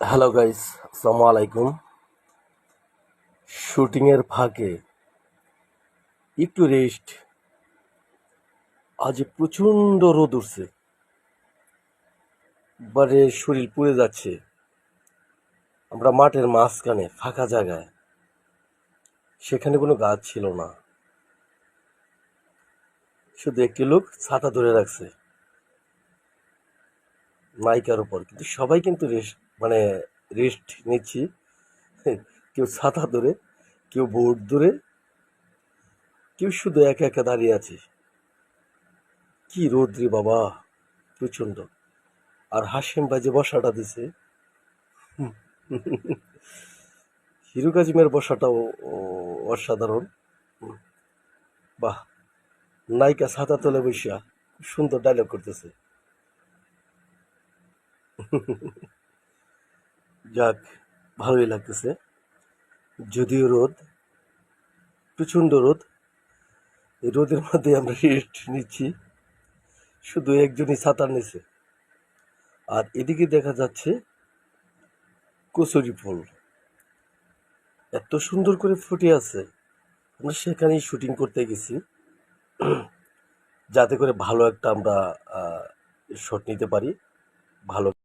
Hello guys, আসসালামু আলাইকুম। শুটিংয়ের ফাঁকে একটু রেস্ট। আজ প্রচণ্ড রোদ উঠছে, বারে শরীর পুড়ে যাচ্ছে। আমরা মাঠের মাঝখানে ফাঁকা জায়গায়, সেখানে কোনো গাছ ছিল না, শুধু একটি লোক ছাতা ধরে রাখছে নায়িকার উপর। কিন্তু সবাই কিন্তু রেস্ট নিচ্ছি। কেউ ছাতা ধরে, কেউ বোর্ড ধরে, কেউ শুধু একা একা দাঁড়িয়ে আছে। কি রোদ রে বাবা, প্রচণ্ড। আর হাসিম ভাই যে বসাটা দিছে, হিরো কাজিমের বসাটাও অসাধারণ। বাহ! নায়িকা ছাতা তলে বইসা খুব সুন্দর ডায়লগ করতেছে। যাক, ভালোই লাগতেছে। যদিও রোদ, প্রচণ্ড রোদ, এই রোদের মধ্যে আমরা রেস্ট নিচ্ছি। শুধু একজনই ছাতার নিচে। আর এদিকে দেখা যাচ্ছে কচুরি ফুল, এত সুন্দর করে ফুটে আছে। আমরা সেখানেই শুটিং করতে গেছি, যাতে করে ভালো একটা আমরা শট নিতে পারি, ভালো